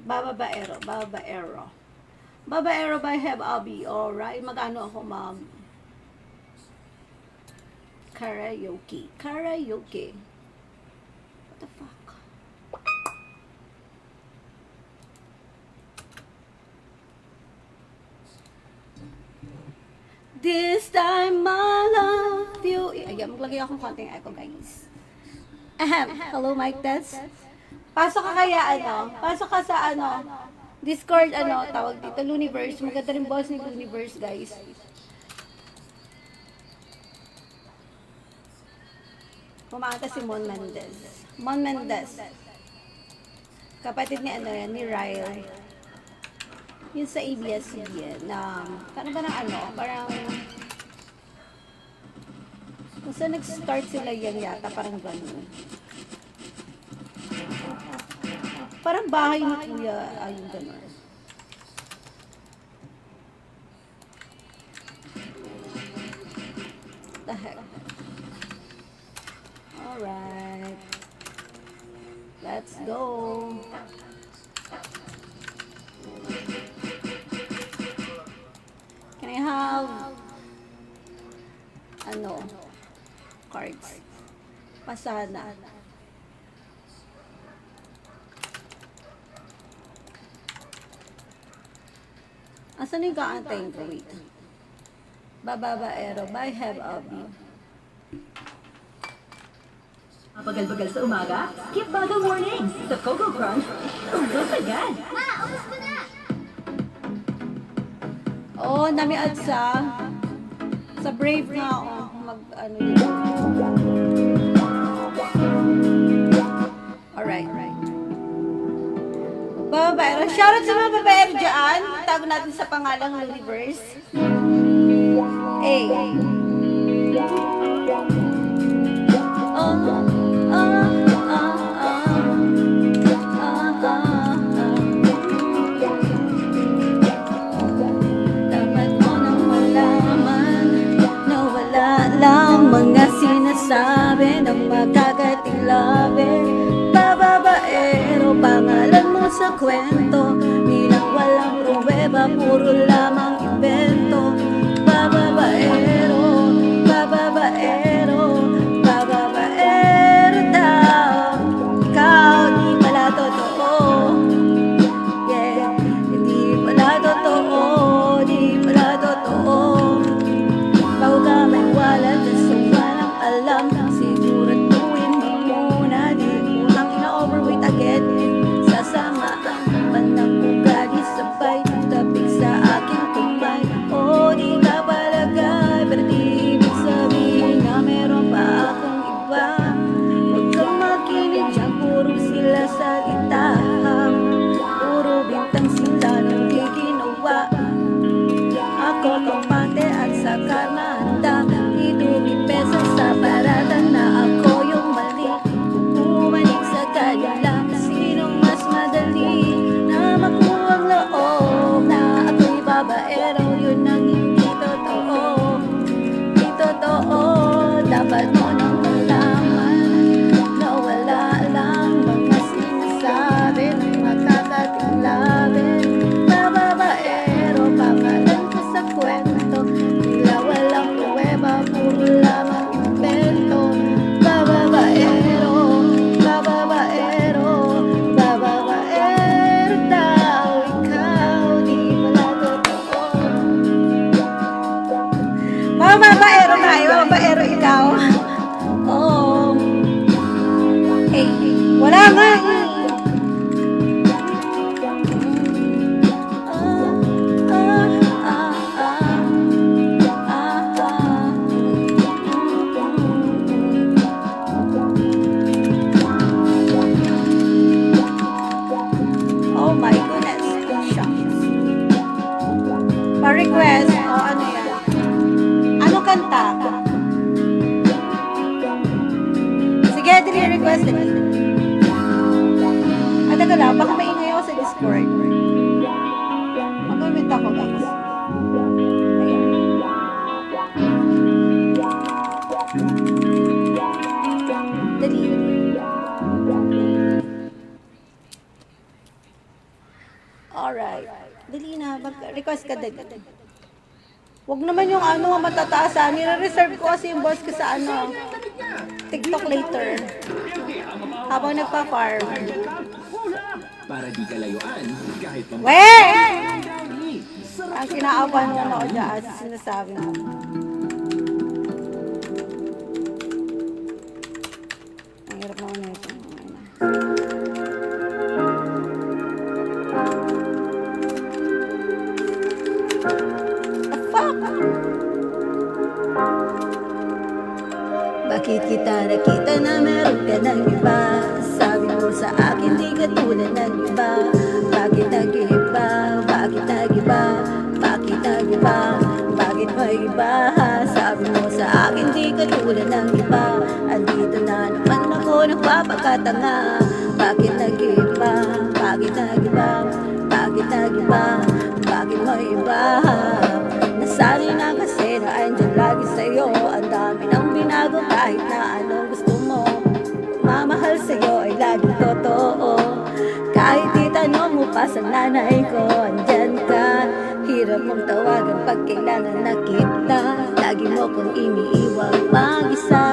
Babaero, babaero. Babaero by Have Abby. Alright, magano ako mag karaoke. Karaoke. What the fuck? This time I love you. Ayan, maglagay akong konting echo, guys. Ahem. Hello, mic test. Pasok ka kaya, pasok ka sa, Discord, tawag dito, Luniverse. Maganda rin boss ni Luniverse, guys. Kumanta si Mon Mendez. Mon Mendez. Kapatid ni, ni Ryle. Yun sa ABS-CBN na, parang parang kung saan nag-start sila yan yata, parang gano'n. Parang bahay ni Kuya, ayun gano'n. The heck? Alright. Let's go. Can I have cards? Pasana. Asan yung kaantayin ko? Wait. Babaero by Have Abby. Bagal-bagal sa umaga? Skip Bagal Mornings sa Coco Crunch. Ubos agad! Ma, ubos ko na! Oh, namiad sa Brave nga ako. Yun. Alright. Babaero. Shoutout sa mga babaero dyan. Tago natin sa pangalang Universe. Hey. Mga sinasabi ng makakating labi. Babaero, pangalan mo sa kwento. Nilang walang pruweba, puro lamang invento. Babaero, babaero, babaero daw. Ikaw, di pala totoo. Yeah, hindi pala totoo, di pala totoo. Bago ka may wala, so walang alam. Siguro tuwin mo muna, di mo lang ina-overweight agad. Sasama ang bandang ugali, sabay tapig sa aking tumay. O di ka palagay, pero di ibig sabihin na meron pa akong iba. Huwag kang makinig dyan, puro sila salita. Puro bintang sila nang di ginawa. Ako kampante at saka mahanda. Dumipesa sa paratan na ako yung mali. Bumalik sa kanila, sinong mas madali na makuha ang loob na ako'y babaero. Yun ang hindi totoo, hindi totoo. Dapat mo nang malaman na wala lang mga sinasabi ng makakating labi. Babaero, pangalan ko sa kwento. Nila walang pruweba, puro lamang invento. Babaero, babaero, babaero daw. Ikaw, di pala totoo. Babaero tayo, babaero ikaw. Oh. Hey, wala nga. Oh my goodness. Shucks. Pa-request. O, ano yan? Ano kanta? Sige, dili-request din. Alright. Dali na, mag-request ka din. Huwag naman yung ano, matataasan. Nire-reserve ko kasi yung boss ko sa ano, TikTok later. Habang nagpa-farm. Para di kalayuan, kahit Weh! Ang kinaaban mo ako dyan, sinasabi mo. Ang hirap naman na ito. The fuck? Bakit kita nakita na meron ka ng iba? Sabi mo sa akin di ka tulad ng iba. Bakit nag-iba? Bakit nag-iba? Bakit nag-iba? Bakit may iba? Sabi mo sa akin di ka tulad ng iba. Andito na naman ako nagpapakatanga. Bakit nag-iba? Bakit nag-iba? Bakit nag-iba? Bakit may iba? Nasanay na kasi na andyan lagi sa'yo. Ang dami ng binago kahit na anong gusto mo. Mamahal sa'yo ay laging totoo. Kahit itanong mo pa sa nanay ko, andyan ka. Hirap mong tawagan pag kailangan na kita. Lagi mo kong iniiwang mag-isa.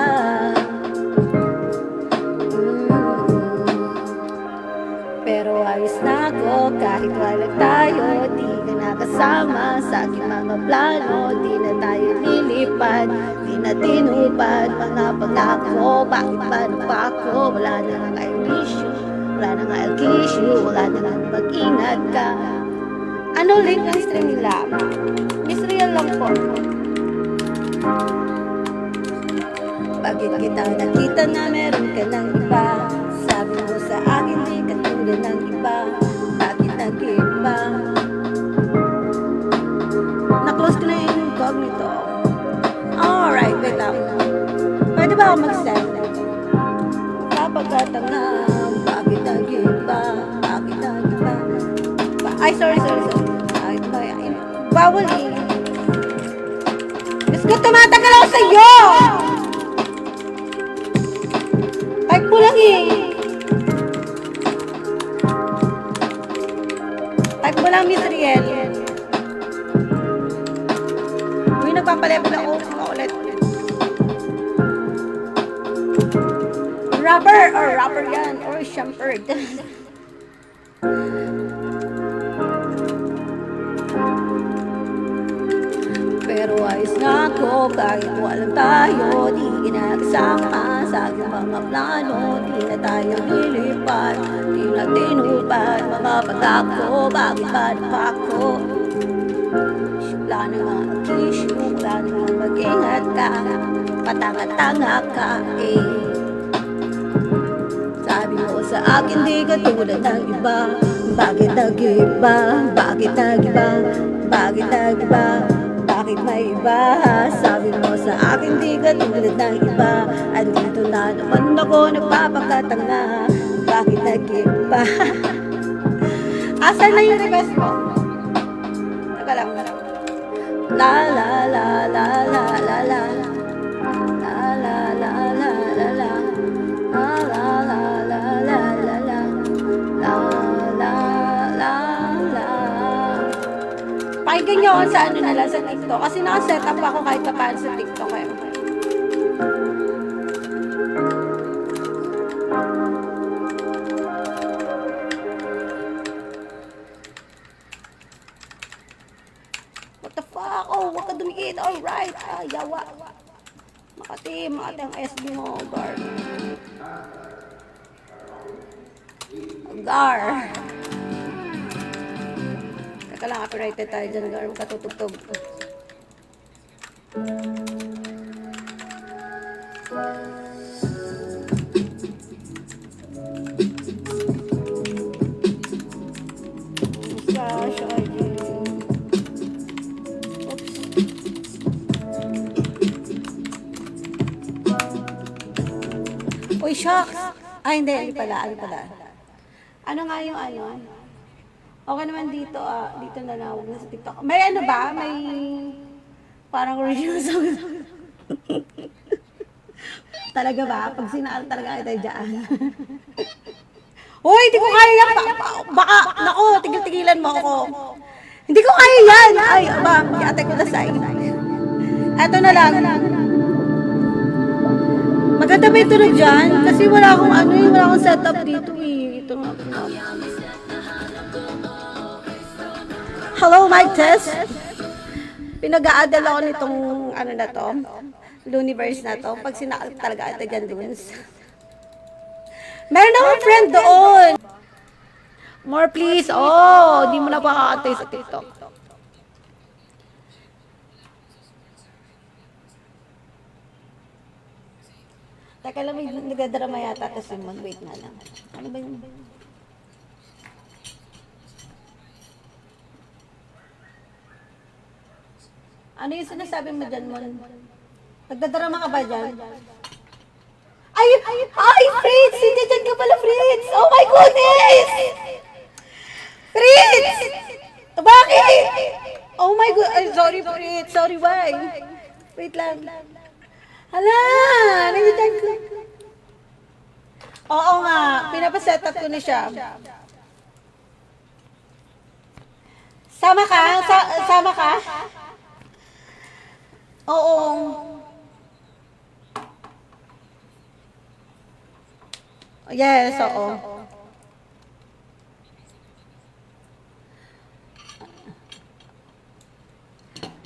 Pero ayos na ako kahit wala tayo. Di ka nakasama sa aking mga plano. Di na tayo lilipad, di na tinupad mga pangako. Bakit ba pa ako? Wala na nga I miss you. Wala na nga I'll kiss you. Wala na nga mag-ingat ka. Ano link ng stream nila? Miss Real lang po. Bakit kita nakita na meron ka ng iba? Sabi mo sa akin di ka tulad ng iba. Bakit nag-iba? Na-close ko na yung incognito. Alright, wait lang. Pwede ba ako mag-send? Kapagkatanga, bakit nag-iba? Bakit nag-iba? Ay, sorry. Ay, bawal eh. Diyos ko, tumatagal ako sa'yo! Type mo lang eh. Type mo lang, Miss Riel. Uy, nagpapalepel ako. Ulit. Rapper or rapper yan. Or shumpered. Pero ayos na ako kahit walang tayo. Di kinakasama sa aking mga plano. Di na tayo lilipad, di na tinupad mga pagkako. Bakit ba pa ako? Wala na nga kiss you. Wala na nga mag-ingat ka. Patanga-tanga ka eh. Sabi mo sa akin di ka tulad ng iba. Bakit nag-iba? Bakit nag-iba? Bakit nag-iba? Bakit may iba? Sabi mo sa akin di ka tulad ng iba. Andito na naman ako nagpapakatanga. Bakit nag-iba? Asan na yung request mo? Teka lang. La la la la la la la. La la la la la la. La la la la la la la. La la la la. Pakinggan nyo ako sa ano na lang sa TikTok. Kasi nakaset up ako kahit pa paano sa TikTok eh. What the fuck? Oh, huwag ka dumikit. Alright. Ah, yawa. Makati ang SB mo, guard. Gar. Teka lang, copyrighted tayo dyan, Gar. Magkatutugtog. Gosh, Uy, shucks! Ay, hindi pala. Ano nga yung ano? Okay naman dito, dito na lang, huwag na sa TikTok. May ano ba? May parang original song. Talaga ba? Pag sinaal talaga kita dyan. Hoy, hindi ko kaya yan. Baka, nako, tigil-tigilan mo ako. Hindi ko kaya yan. Ay, aba, yate ko na sa'yo. Eto na lang. Maganda ba ito na dyan? Kasi wala akong ano eh, wala akong setup dito eh. Ito nga. Hello, mic test. Pinag-a-addle ako nitong ano na to, Luniverse na to. Pag sinakal talaga ito dyan dun. Meron akong friend doon. More please. Oh, di mo na pa kakatay sa TikTok. Teka lang, may nagadrama yata ito Simon. Wait na lang. Ano ba yun? Ano yung sinasabi mo dyan, Mon? Nagdadrama ka ba dyan? Ay, Fritz! Hindi dyan ka pala, Fritz! Oh my goodness! Fritz! Bakit? Oh my god, ay, sorry, Fritz. Sorry, why? Wait lang. Hala, nandiyan ko. Oo nga, pinapaset up ko na siya. Sama ka? Sama ka? Oo. Yes, oo.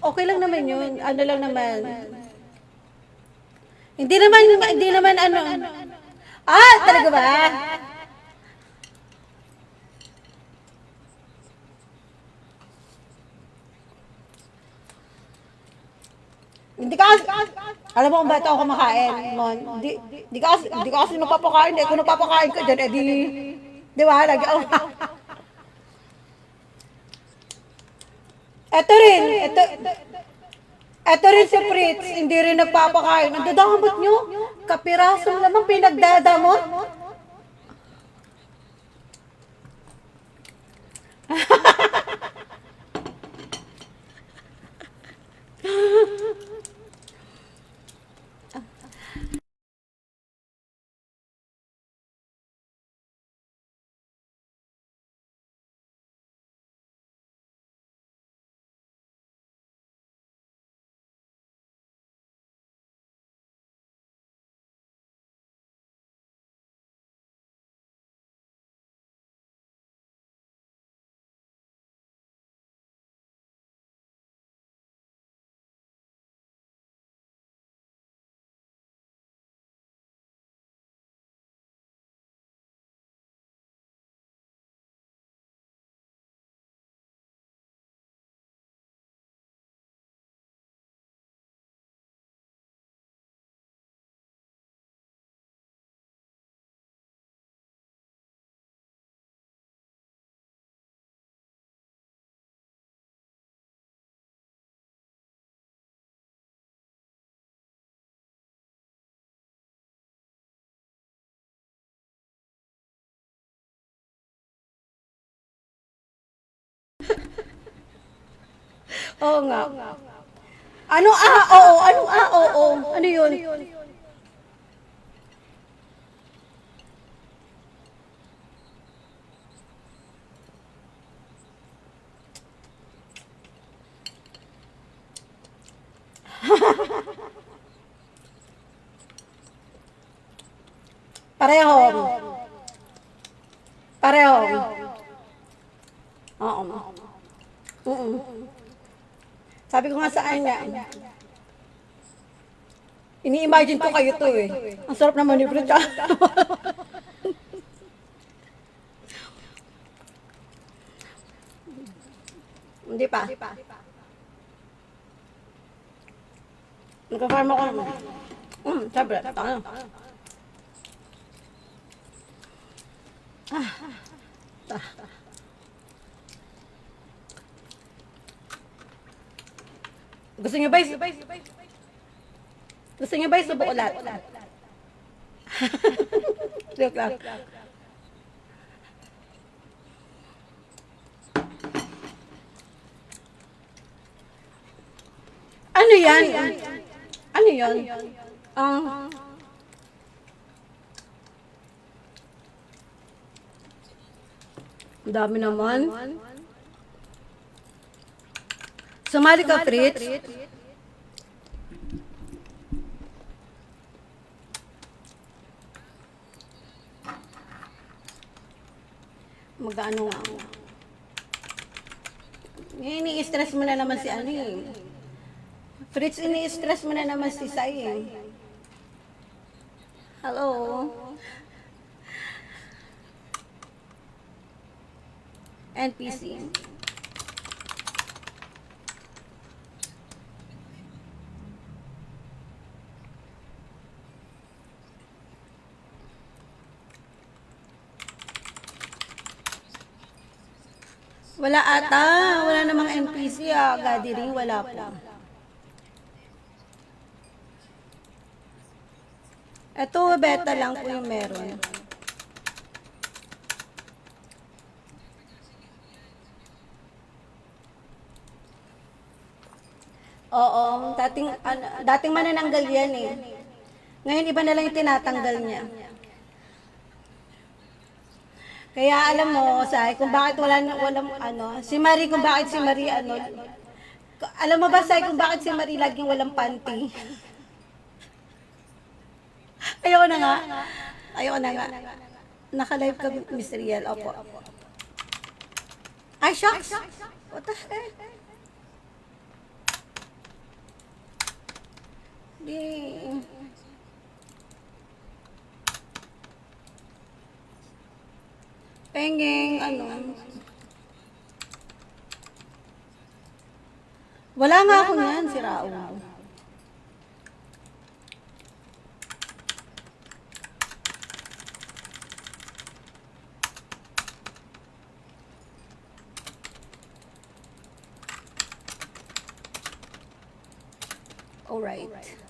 Okay lang naman yun. Ano lang naman. Hindi naman ano. Ah, talaga ba? Hindi ka alam mo kung bakit ako kumakain, Mon? Di ka kasi napapakain, eh. Kung napapakain ka dyan, edi, di ba? Eto rin si Fritz, hindi rin nagpapakain. Ang dadamot nyo, kapiraso naman pinagdadamot. Oo nga. Ano oo? Anong oo? Ano yun? Pareho. Pareho. Oo. Sabi ko nga sa kanya, ini-imagine ko kayo to eh. Ang sarap naman ni Fritz. Hindi pa. Nagka-farm ako. Sabi, tanga. Gusto niyo ba? Gusto niyo ba subo ulat? Joke lang. Ano yan? Ano yan? Ang dami naman. Sumali ka, Fritz. Mag-ano nga. Ini-stress mo na naman si ano eh. Fritz, ini-stress mo na naman si Sai eh. Hello? NPC. Wala ata. Wala namang NPC ah. Gathering, wala po. Ito, beta lang po yung meron. Oo, dating manananggal yan eh. Ngayon iba na lang yung tinatanggal niya. Kaya alam mo, Sai, kung bakit walang si Marie, kung bakit si Marie alam mo ba, Sai, kung bakit si Marie laging walang panty? Ayoko na nga. Naka-live ka, Miss Riel. Opo. Ay, shucks! What the heck? Di... Pengeng, Wala nga ako niyan, si Raul. All right.